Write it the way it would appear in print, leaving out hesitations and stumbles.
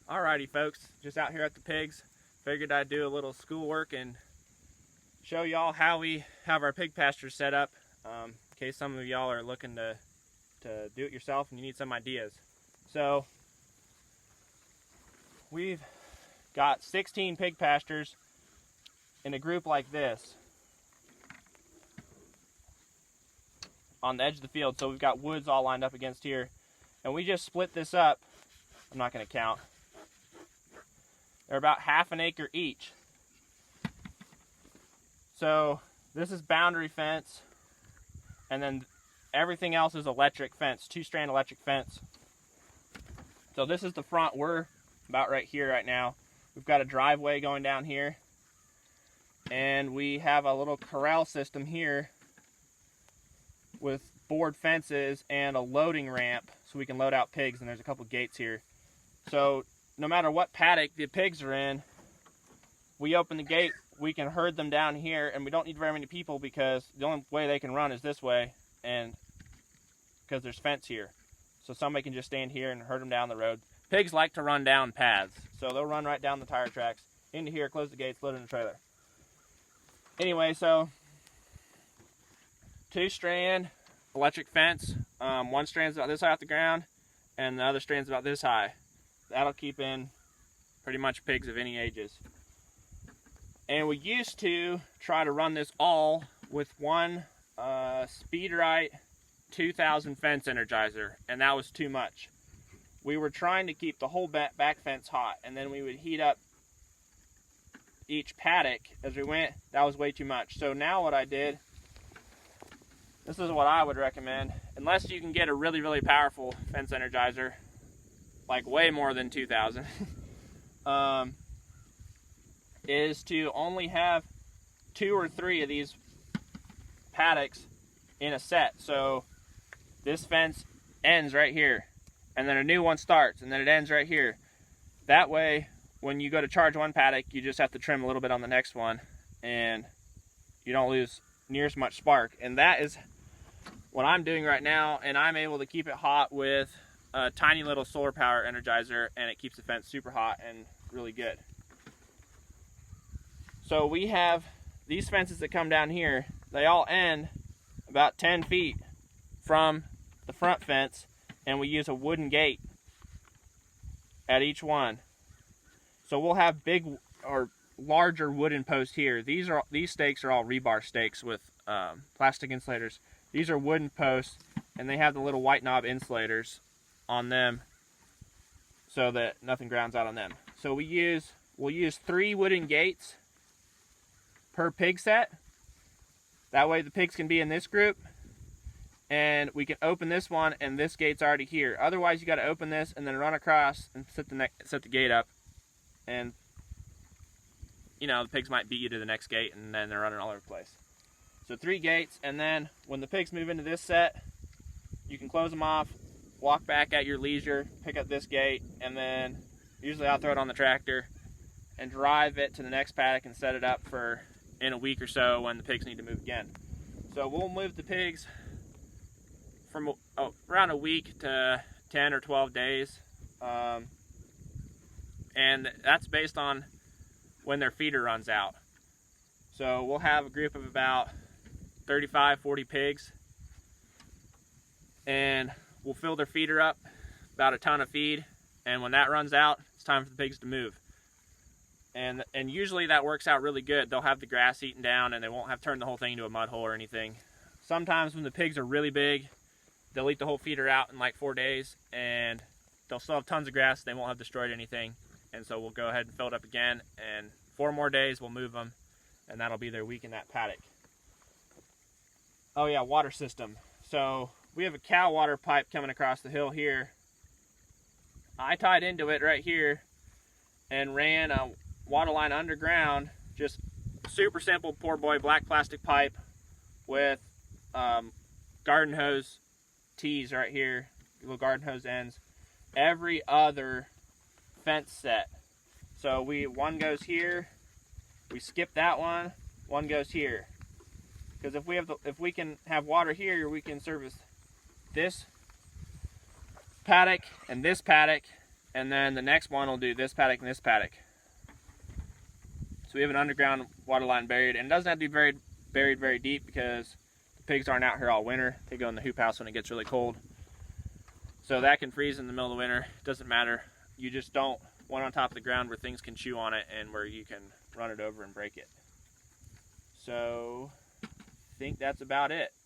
Alrighty folks, just out here at the pigs. Figured I'd do a little schoolwork and show y'all how we have our pig pasture set up, in case some of y'all are looking to do it yourself and you need some ideas. So we've got 16 pig pastures in a group like this on the edge of the field. So we've got woods all lined up against here, and we just split this up. I'm not going to count. They're about half an acre each. So this is boundary fence, and then everything else is electric fence, 2-strand electric fence. So this is the front. We're about right here right now. We've got a driveway going down here, and we have a little corral system here with board fences and a loading ramp so we can load out pigs, and there's a couple gates here. So no matter what paddock the pigs are in, we open the gate, we can herd them down here, and we don't need very many people because the only way they can run is this way, and because there's fence here. So somebody can just stand here and herd them down the road. Pigs like to run down paths, so they'll run right down the tire tracks into here, close the gates, load in the trailer. Anyway, so 2-strand electric fence. One strand's about this high off the ground, and the other strand's about this high. That'll keep in pretty much pigs of any ages. And we used to try to run this all with one Speedrite 2000 fence energizer, and that was too much. We were trying to keep the whole back fence hot, and then we would heat up each paddock as we went. That was way too much. So now what I did, this is what I would recommend, unless you can get a really, really powerful fence energizer, like way more than 2000, is to only have 2 or 3 of these paddocks in a set. So this fence ends right here, and then a new one starts, and then it ends right here. That way, when you go to charge one paddock, you just have to trim a little bit on the next one, and you don't lose near as much spark. And that is what I'm doing right now, and I'm able to keep it hot with a tiny little solar power energizer, and it keeps the fence super hot and really good. So we have these fences that come down here. They all end about 10 feet from the front fence, and we use a wooden gate at each one. So we'll have big or larger wooden posts here. These stakes are all rebar stakes with plastic insulators. These are wooden posts, and they have the little white knob insulators on them so that nothing grounds out on them. So we'll use 3 wooden gates per pig set. That way the pigs can be in this group, and we can open this one, and this gate's already here. Otherwise, you got to open this and then run across and set the gate up, and you know, the pigs might beat you to the next gate, and then they're running all over the place. So 3 gates, and then when the pigs move into this set, you can close them off, walk back at your leisure, pick up this gate, and then usually I'll throw it on the tractor and drive it to the next paddock and set it up for in a week or so when the pigs need to move again. So we'll move the pigs from around a week to 10 or 12 days, and that's based on when their feeder runs out. So we'll have a group of about 35-40 pigs, and we'll fill their feeder up, about a ton of feed, and when that runs out, it's time for the pigs to move. And usually that works out really good. They'll have the grass eaten down, and they won't have turned the whole thing into a mud hole or anything. Sometimes when the pigs are really big, they'll eat the whole feeder out in like 4 days, and they'll still have tons of grass. They won't have destroyed anything, and so we'll go ahead and fill it up again, and 4 more days we'll move them, and that'll be their week in that paddock. Oh yeah, water system. So we have a cow water pipe coming across the hill here. I tied into it right here and ran a water line underground, just super simple poor boy black plastic pipe with garden hose tees right here, little garden hose ends, every other fence set. So one goes here, we skip that one goes here. Because if we can have water here, we can service this paddock and this paddock And then the next one will do this paddock and this paddock. So we have an underground water line buried, and it doesn't have to be buried very deep because the pigs aren't out here all winter. They go in the hoop house when it gets really cold. So that can freeze in the middle of the winter. It doesn't matter. You just don't want on top of the ground where things can chew on it and where you can run it over and break it. So I think that's about it.